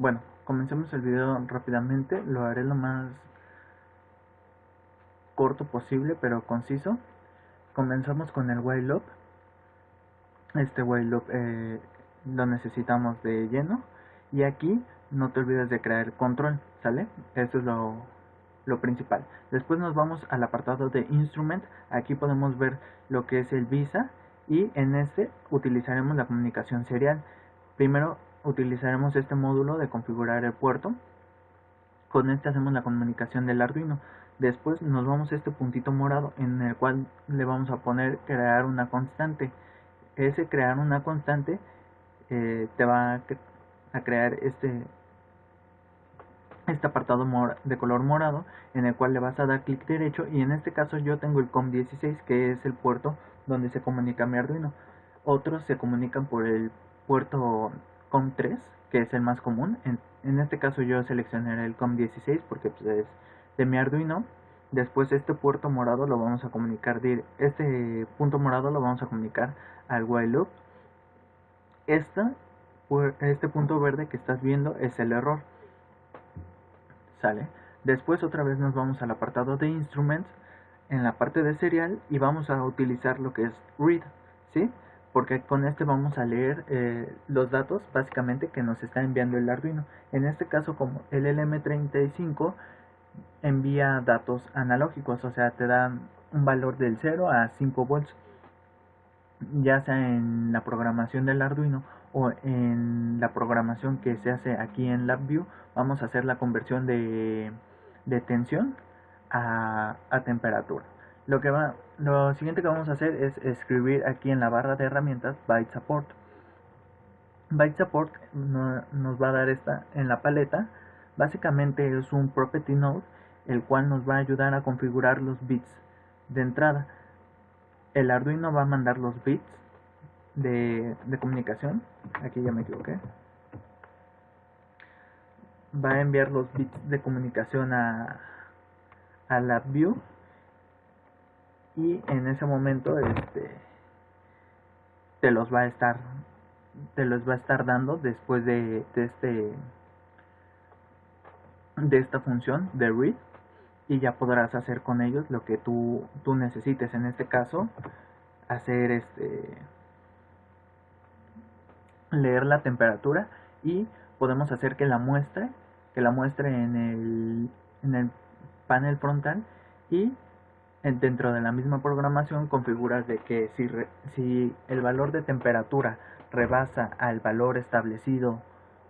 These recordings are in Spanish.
Bueno, comencemos el video rápidamente, lo haré lo más corto posible pero conciso. Comenzamos con el while loop. Este while loop lo necesitamos de lleno, y aquí no te olvides de crear el control, ¿sale? Eso es lo principal. Después nos vamos al apartado de instrument. Aquí podemos ver lo que es el visa, y en este utilizaremos la comunicación serial. Primero utilizaremos este módulo de configurar el puerto. Con este hacemos la comunicación del Arduino. Después nos vamos a este puntito morado en el cual le vamos a poner crear una constante. Ese crear una constante te va a crear este apartado de color morado, en el cual le vas a dar clic derecho, y en este caso yo tengo el COM16, que es el puerto donde se comunica mi Arduino. Otros se comunican por el puerto COM3, que es el más común. En este caso yo seleccionaré el COM16 porque pues, es de mi Arduino. Después este puerto morado lo vamos a comunicar, este punto morado lo vamos a comunicar al while loop. Este punto verde que estás viendo es el error, ¿sale? Después otra vez nos vamos al apartado de instruments en la parte de serial, y vamos a utilizar lo que es read, ¿sí? Porque con este vamos a leer los datos básicamente que nos está enviando el Arduino. En este caso, como el LM35 envía datos analógicos, o sea, te da un valor del 0 a 5 volts, ya sea en la programación del Arduino o en la programación que se hace aquí en LabVIEW. Vamos a hacer la conversión de tensión a temperatura. Lo siguiente que vamos a hacer es escribir aquí en la barra de herramientas Byte Support. Byte Support nos va a dar esta en la paleta. Básicamente es un property node, el cual nos va a ayudar a configurar los bits de entrada. El Arduino va a mandar los bits de comunicación. Aquí ya me equivoqué. Va a enviar los bits de comunicación a LabVIEW, y en ese momento te los va a estar dando después de esta función de read, y ya podrás hacer con ellos lo que tú necesites. En este caso, hacer leer la temperatura, y podemos hacer que la muestre en el panel frontal, y dentro de la misma programación configuras de que si el valor de temperatura rebasa al valor establecido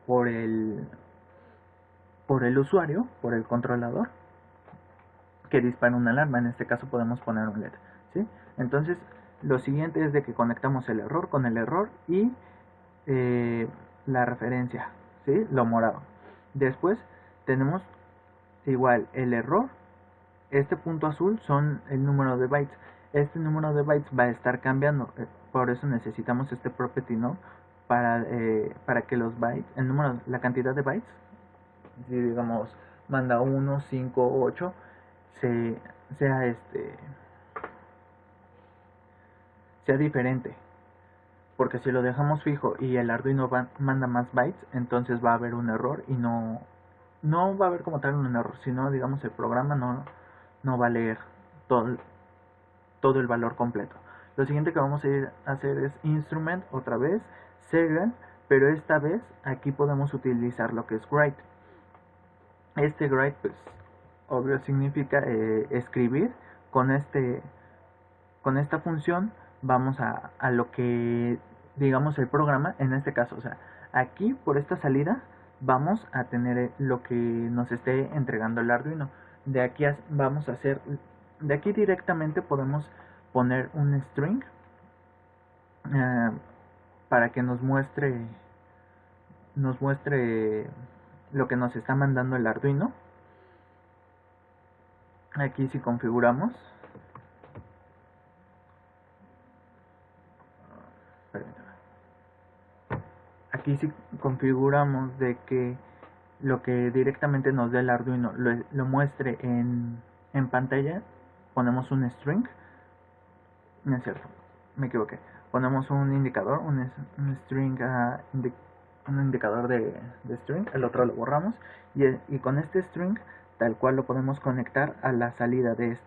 por el usuario, por el controlador, que dispara una alarma. En este caso podemos poner un LED, ¿sí? Entonces lo siguiente es de que conectamos el error con el error y la referencia, ¿sí? Lo morado. Después tenemos igual el error. Este punto azul son el número de bytes. Este número de bytes va a estar cambiando, por eso necesitamos este property node para que los bytes, la cantidad de bytes, si digamos manda 1, 5, 8, se, sea sea diferente. Porque si lo dejamos fijo y el Arduino manda más bytes, entonces va a haber un error, y no va a haber como tal un error, sino digamos el programa no va a leer todo el valor completo. Lo siguiente que vamos a ir a hacer es instrument, otra vez, serial, pero esta vez aquí podemos utilizar lo que es write. Este write, pues, obvio significa escribir. Con esta función vamos a lo que digamos el programa, en este caso, o sea, aquí por esta salida vamos a tener lo que nos esté entregando el Arduino. Vamos a hacer, de aquí directamente podemos poner un string eh, para que nos muestre lo que nos está mandando el Arduino. Aquí si configuramos, aquí si configuramos de que lo que directamente nos dé el Arduino lo muestre en pantalla, ponemos un string. No es cierto, me equivoqué. Ponemos un indicador, un string un indicador de string, el otro lo borramos y con este string tal cual lo podemos conectar a la salida de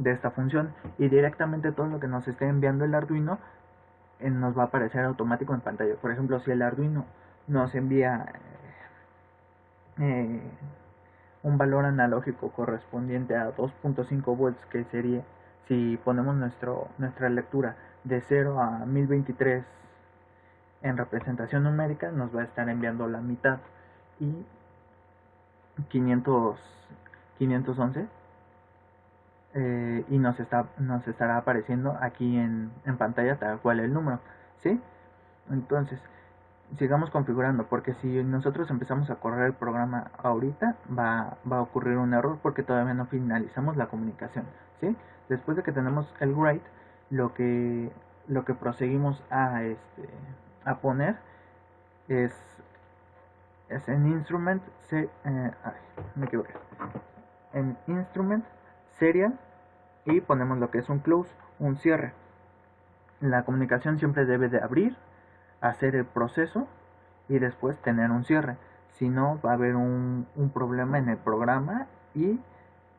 esta función y directamente todo lo que nos esté enviando el Arduino nos va a aparecer automático en pantalla. Por ejemplo, si el Arduino nos envía eh, un valor analógico correspondiente a 2.5 volts, que sería si ponemos nuestra lectura de 0 a 1023 en representación numérica, nos va a estar enviando la mitad, y 500, 511 y nos estará apareciendo aquí en pantalla tal cual el número, ¿sí? Entonces, sigamos configurando, porque si nosotros empezamos a correr el programa ahorita, va a ocurrir un error porque todavía no finalizamos la comunicación, ¿sí? Después de que tenemos el write, lo que proseguimos a poner es en instrument, me equivoqué, en instrument serial, y ponemos lo que es un close, un cierre. La comunicación siempre debe de abrir, hacer el proceso y después tener un cierre. Si no, va a haber un problema en el programa y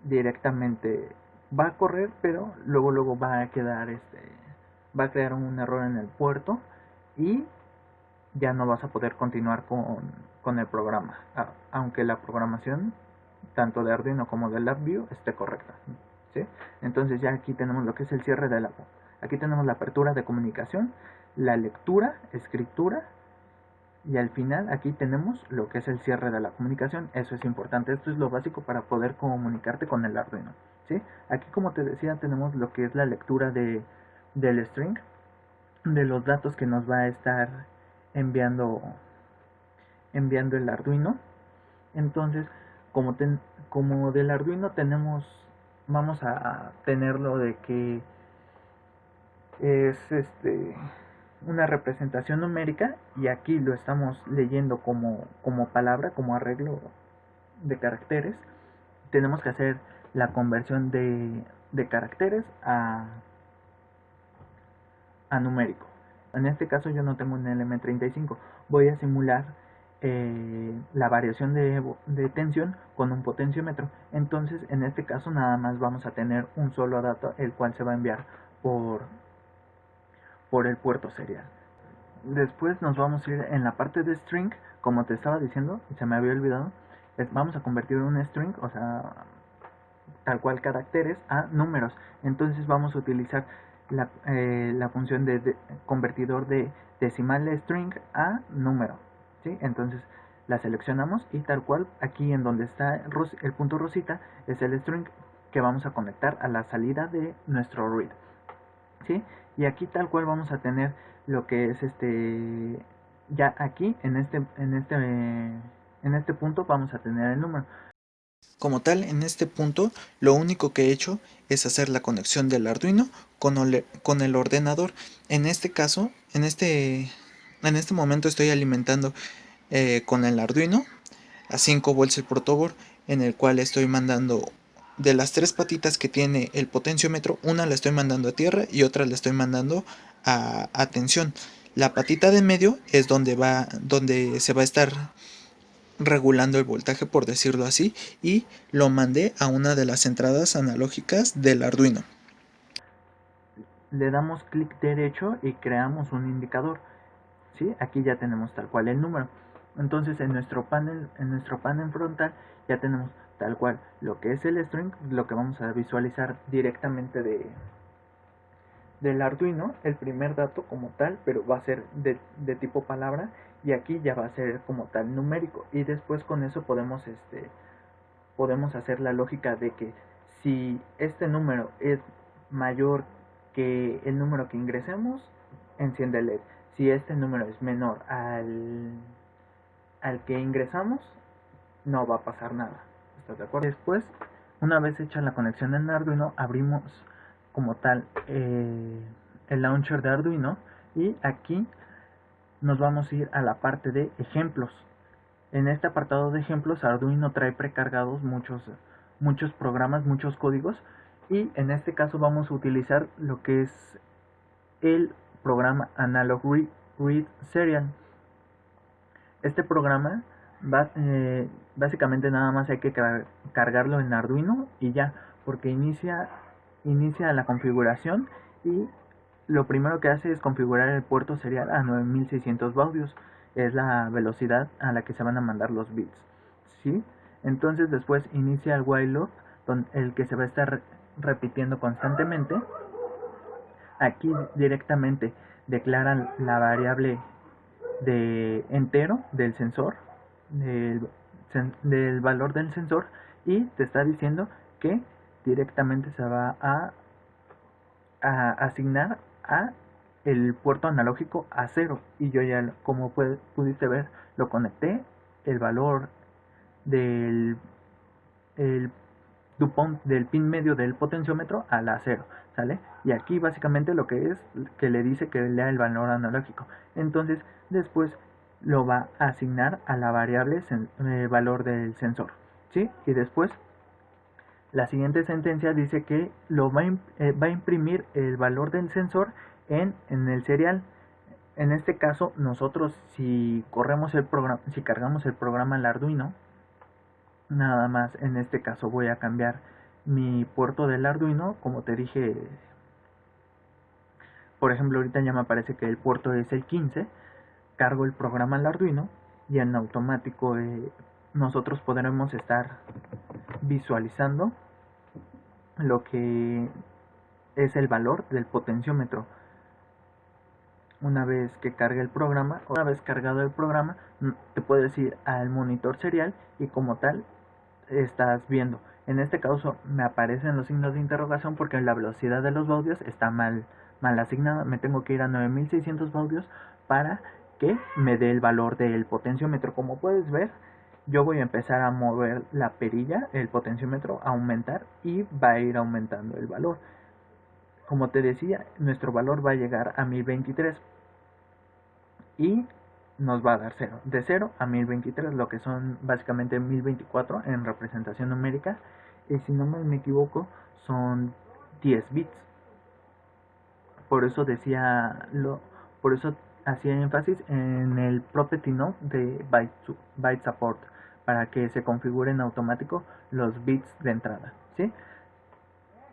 directamente va a correr, pero luego va a quedar va a crear un error en el puerto y ya no vas a poder continuar con el programa, aunque la programación tanto de Arduino como de LabVIEW esté correcta, ¿sí? Entonces ya aquí tenemos lo que es el cierre de la... Aquí tenemos la apertura de comunicación, la lectura, escritura, y al final aquí tenemos lo que es el cierre de la comunicación. Eso es importante, esto es lo básico para poder comunicarte con el Arduino, ¿sí? Aquí, como te decía, tenemos lo que es la lectura del string, de los datos que nos va a estar enviando el Arduino. Entonces, como del Arduino vamos a tenerlo de que es una representación numérica, y aquí lo estamos leyendo como palabra, como arreglo de caracteres. Tenemos que hacer la conversión de caracteres a numérico. En este caso yo no tengo un LM35, voy a simular la variación de tensión con un potenciómetro. Entonces, en este caso nada más vamos a tener un solo dato, el cual se va a enviar por el puerto serial. Después nos vamos a ir en la parte de string, como te estaba diciendo, se me había olvidado. Vamos a convertir un string, o sea, tal cual caracteres, a números. Entonces vamos a utilizar la función de convertidor de decimal string a número, ¿sí? Entonces la seleccionamos y tal cual aquí en donde está el punto rosita es el string que vamos a conectar a la salida de nuestro read, ¿sí? Y aquí tal cual vamos a tener lo que es ya aquí en este punto vamos a tener el número. Como tal, en este punto, lo único que he hecho es hacer la conexión del Arduino con el ordenador. En este caso, en este momento estoy alimentando con el Arduino a 5 volts el protoboard, en el cual estoy mandando de las tres patitas que tiene el potenciómetro, una la estoy mandando a tierra y otra la estoy mandando a tensión. La patita de medio es donde se va a estar regulando el voltaje, por decirlo así, y lo mandé a una de las entradas analógicas del Arduino. Le damos clic derecho y creamos un indicador, ¿sí? Aquí ya tenemos tal cual el número. Entonces en nuestro panel frontal ya tenemos tal cual lo que es el string, lo que vamos a visualizar directamente del Arduino, el primer dato como tal, pero va a ser de tipo palabra, y aquí ya va a ser como tal numérico, y después con eso podemos hacer la lógica de que si este número es mayor que el número que ingresemos, enciende el LED. Si este número es menor al que ingresamos, no va a pasar nada. ¿Estás de acuerdo? Después, una vez hecha la conexión en Arduino, abrimos como tal el launcher de Arduino, y aquí nos vamos a ir a la parte de ejemplos. En este apartado de ejemplos, Arduino trae precargados muchos programas, muchos códigos, y en este caso vamos a utilizar lo que es el programa Analog Read Serial. Este programa básicamente nada más hay que cargarlo en Arduino y ya, porque inicia la configuración y lo primero que hace es configurar el puerto serial a 9600 baudios. Es la velocidad a la que se van a mandar los bits. ¿Sí? Entonces después inicia el while loop, el que se va a estar repitiendo constantemente. Aquí directamente declaran la variable de entero del sensor, del, del valor del sensor, y te está diciendo que directamente se va a asignar a el puerto analógico a 0, y yo ya, como pudiste ver, lo conecté el valor del el del pin medio del potenciómetro a la 0, ¿sale? Y aquí básicamente lo que es que le dice que lea el valor analógico. Entonces después lo va a asignar a la variable valor del sensor, ¿sí? Y después la siguiente sentencia dice que va a imprimir el valor del sensor en el serial. En este caso, nosotros si corremos el programa, si cargamos el programa al Arduino, nada más en este caso voy a cambiar mi puerto del Arduino, como te dije, por ejemplo ahorita ya me aparece que el puerto es el 15, cargo el programa al Arduino y en automático nosotros podremos estar visualizando lo que es el valor del potenciómetro. Una vez que cargue el programa, una vez cargado el programa, te puedes ir al monitor serial y como tal estás viendo. En este caso me aparecen los signos de interrogación porque la velocidad de los baudios está mal asignada. Me tengo que ir a 9600 baudios para que me dé el valor del potenciómetro. Como puedes ver, yo voy a empezar a mover la perilla, el potenciómetro, a aumentar y va a ir aumentando el valor. Como te decía, nuestro valor va a llegar a 1023 y nos va a dar 0. De 0 a 1023, lo que son básicamente 1024 en representación numérica. Y si no me equivoco, son 10 bits. Por eso por eso hacía énfasis en el property node de byte support, para que se configuren en automático los bits de entrada, ¿sí?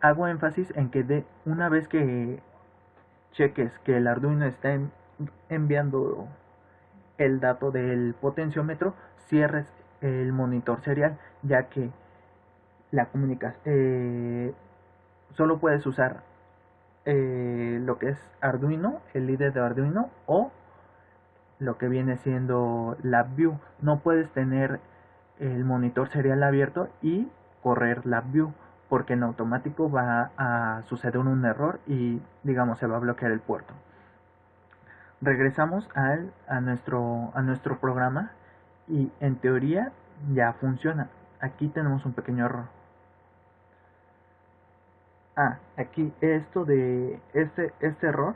Hago énfasis en que una vez que cheques que el Arduino está enviando el dato del potenciómetro, cierres el monitor serial, ya que la comunicación solo puedes usar lo que es Arduino, el líder de Arduino, o lo que viene siendo LabVIEW. No puedes tener el monitor serial abierto y correr LabVIEW, porque en automático va a suceder un error y digamos se va a bloquear el puerto. Regresamos a nuestro programa y en teoría ya funciona. Aquí tenemos un pequeño error. Aquí este error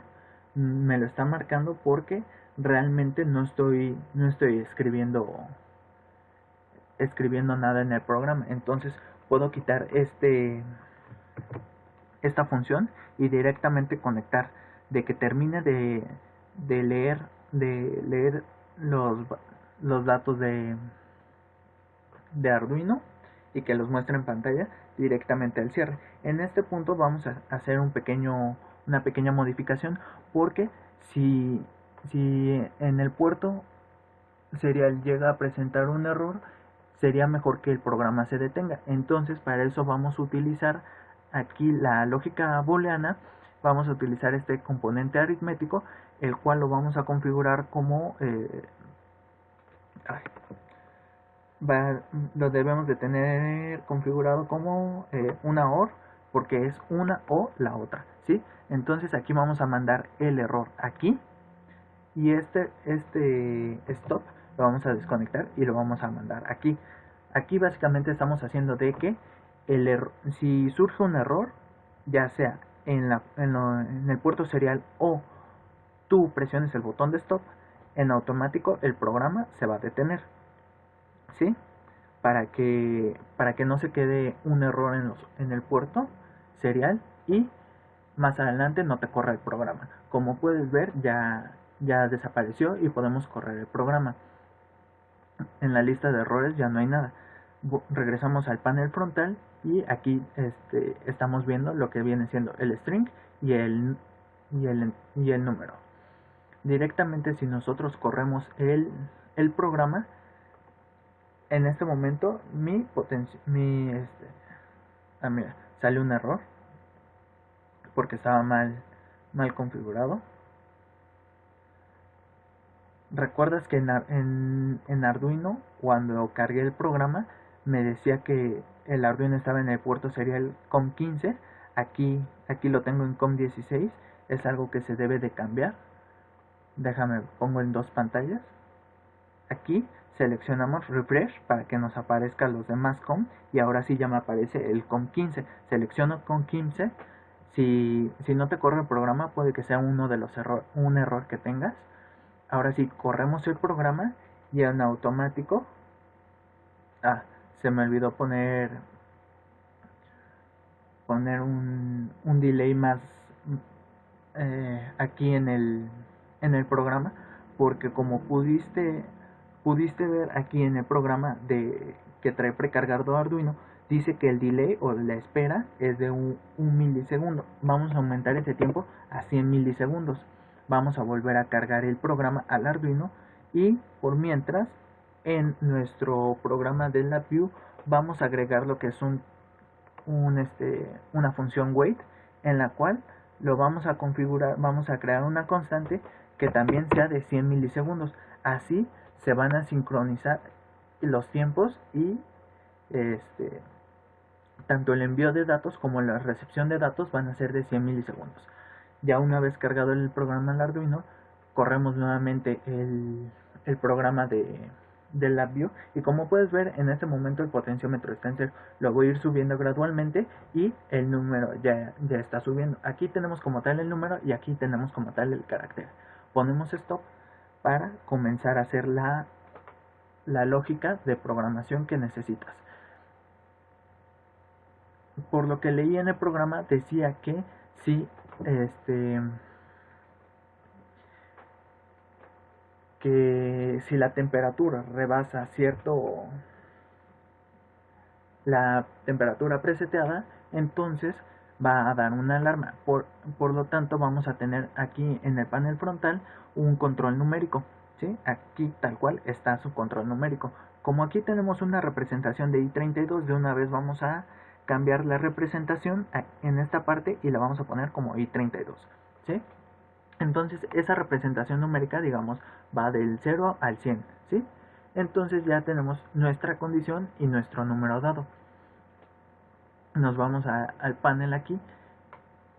me lo está marcando porque realmente no estoy escribiendo nada en el programa. Entonces puedo quitar esta función y directamente conectar, de que termine de leer los datos de Arduino y que los muestre en pantalla directamente al cierre. En este punto vamos a hacer una pequeña modificación, porque si en el puerto serial llega a presentar un error, sería mejor que el programa se detenga. Entonces para eso vamos a utilizar aquí la lógica booleana. Vamos a utilizar este componente aritmético, el cual lo vamos a configurar como lo debemos de tener configurado como una OR, porque es una o la otra, ¿sí? Entonces aquí vamos a mandar el error aquí, y este stop lo vamos a desconectar y lo vamos a mandar aquí. Aquí básicamente estamos haciendo de que si surge un error, ya sea en el puerto serial o tú presiones el botón de stop, en automático el programa se va a detener, ¿sí? Para que no se quede un error en el puerto serial y más adelante no te corra el programa. Como puedes ver, ya desapareció y podemos correr el programa. en la lista de errores ya no hay nada. Regresamos al panel frontal y aquí estamos viendo lo que viene siendo el string y el número. Directamente, si nosotros corremos el programa, en este momento mira, sale un error porque estaba mal configurado. ¿Recuerdas que en Arduino, cuando cargué el programa, me decía que el Arduino estaba en el puerto serial COM15? Aquí lo tengo en COM16. Es algo que se debe de cambiar. Déjame, pongo en dos pantallas. Aquí seleccionamos refresh para que nos aparezcan los demás COM, y ahora sí ya me aparece el COM15. Selecciono COM15. Si no te corre el programa, puede que sea un error que tengas. Ahora sí, corremos el programa y en automático, se me olvidó poner un delay más aquí en el programa, porque como pudiste ver aquí en el programa que trae precargado Arduino, dice que el delay o la espera es de un milisegundo. Vamos a aumentar ese tiempo a 100 milisegundos. Vamos a volver a cargar el programa al Arduino, y por mientras en nuestro programa de LabVIEW vamos a agregar lo que es una función wait, en la cual lo vamos a configurar. Vamos a crear una constante que también sea de 100 milisegundos. Así se van a sincronizar los tiempos, y tanto el envío de datos como la recepción de datos van a ser de 100 milisegundos. Ya una vez cargado el programa en Arduino, corremos nuevamente el programa del LabVIEW, y como puedes ver, en este momento el potenciómetro está en cero. Lo voy a ir subiendo gradualmente y el número ya está subiendo. Aquí tenemos como tal el número y aquí tenemos como tal el carácter. Ponemos stop para comenzar a hacer la lógica de programación que necesitas. Por lo que leí en el programa, decía que si la temperatura rebasa la temperatura preseteada, entonces va a dar una alarma. Por lo tanto, vamos a tener aquí en el panel frontal un control numérico, ¿sí? Aquí tal cual está su control numérico. Como aquí tenemos una representación de i32, de una vez vamos a cambiar la representación en esta parte y la vamos a poner como i32, ¿sí? Entonces esa representación numérica, digamos, va del 0 al 100, ¿sí? Entonces ya tenemos nuestra condición y nuestro número dado. Nos vamos al panel aquí,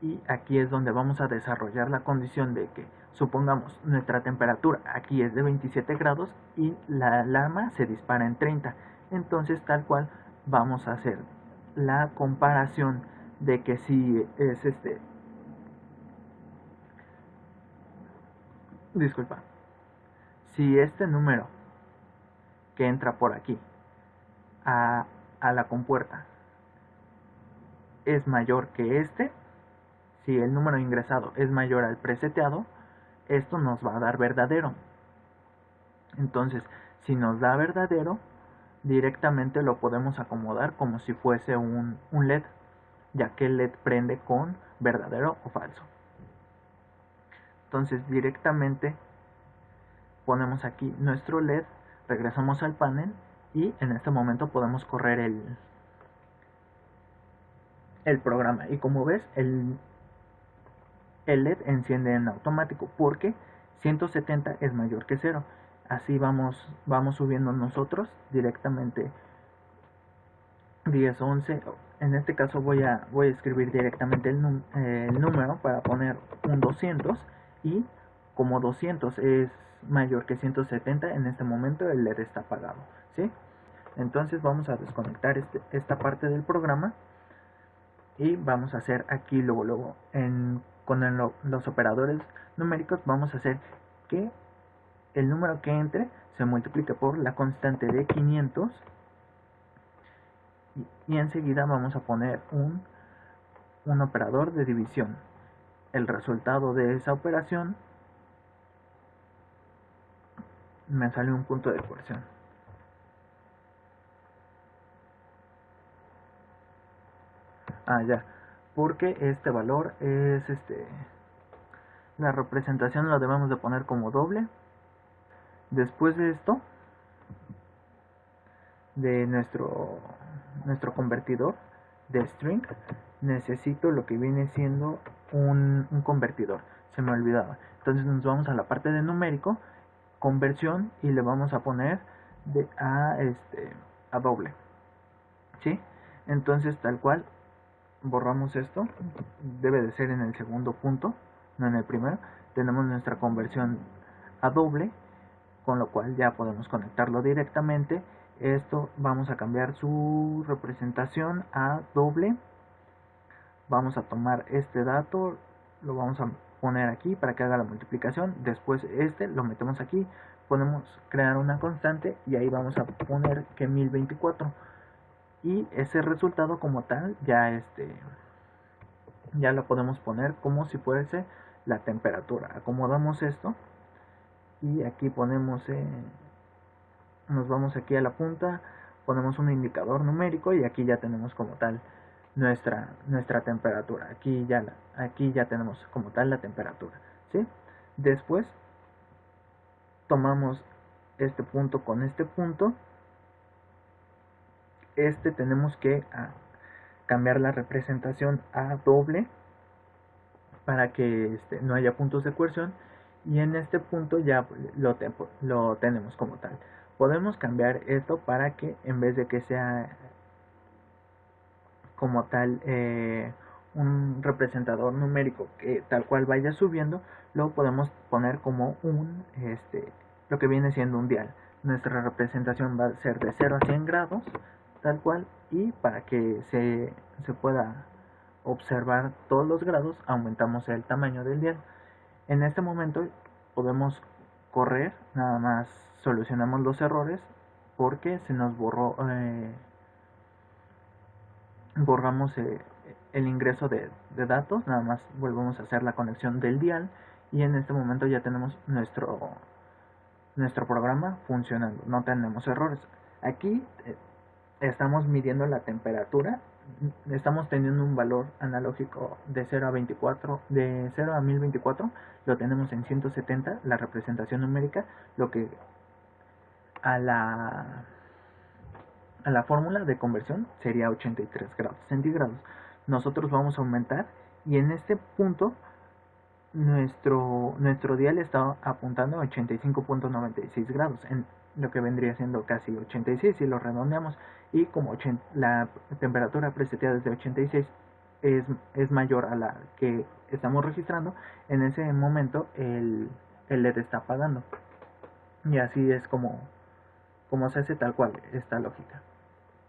y aquí es donde vamos a desarrollar la condición de que, supongamos, nuestra temperatura aquí es de 27 grados y la alarma se dispara en 30. Entonces tal cual vamos a hacer la comparación de que si es si este número que entra por aquí a la compuerta es mayor que si el número ingresado es mayor al preseteado, esto nos va a dar verdadero. Entonces, si nos da verdadero, directamente lo podemos acomodar como si fuese un LED, ya que el LED prende con verdadero o falso. Entonces, directamente ponemos aquí nuestro LED, regresamos al panel y en este momento podemos correr el programa. Y como ves, el LED enciende en automático porque 170 es mayor que 0. Así vamos subiendo nosotros directamente 10, 11. En este caso voy a escribir directamente el número para poner un 200, y como 200 es mayor que 170, en este momento el LED está apagado, ¿sí? Entonces vamos a desconectar esta parte del programa y vamos a hacer aquí luego con los operadores numéricos, vamos a hacer que el número que entre se multiplique por la constante de 500, y enseguida vamos a poner un operador de división. El resultado de esa operación me sale un punto de coerción. Ya, porque este valor es la representación la debemos de poner como doble. Después de esto, de nuestro convertidor de string, necesito lo que viene siendo un convertidor. Se me olvidaba. Entonces nos vamos a la parte de numérico, conversión, y le vamos a poner a doble. ¿Sí? Entonces tal cual borramos esto. Debe de ser en el segundo punto, no en el primero. Tenemos nuestra conversión a doble, con lo cual ya podemos conectarlo directamente. Esto vamos a cambiar su representación a doble. Vamos a tomar este dato, lo vamos a poner aquí para que haga la multiplicación. Después lo metemos aquí, podemos crear una constante y ahí vamos a poner que 1024. Y ese resultado como tal ya lo podemos poner como si fuese la temperatura. Acomodamos esto y aquí ponemos nos vamos aquí a la punta, ponemos un indicador numérico y aquí ya tenemos como tal nuestra temperatura. Aquí ya tenemos como tal la temperatura, ¿sí? Después tomamos este punto con este punto. Tenemos que cambiar la representación a doble para que no haya puntos de coerción, y en este punto ya lo tenemos como tal. Podemos cambiar esto para que en vez de que sea como tal un representador numérico que tal cual vaya subiendo, lo podemos poner como lo que viene siendo un dial. Nuestra representación va a ser de 0 a 100 grados tal cual, y para que se pueda observar todos los grados aumentamos el tamaño del dial. En este momento podemos correr, nada más solucionamos los errores porque se nos borramos el ingreso de datos. Nada más volvemos a hacer la conexión del dial y en este momento ya tenemos nuestro programa funcionando, no tenemos errores. Aquí estamos midiendo la temperatura, estamos teniendo un valor analógico de 0 a 24, de 0 a 1024, lo tenemos en 170, la representación numérica, lo que a la fórmula de conversión sería 83 grados centígrados. Nosotros vamos a aumentar y en este punto nuestro dial está apuntando a 85.96 grados, en lo que vendría siendo casi 86 si lo redondeamos, y como la temperatura preseteada desde 86 es mayor a la que estamos registrando, en ese momento el LED está apagando, y así es como se hace tal cual esta lógica.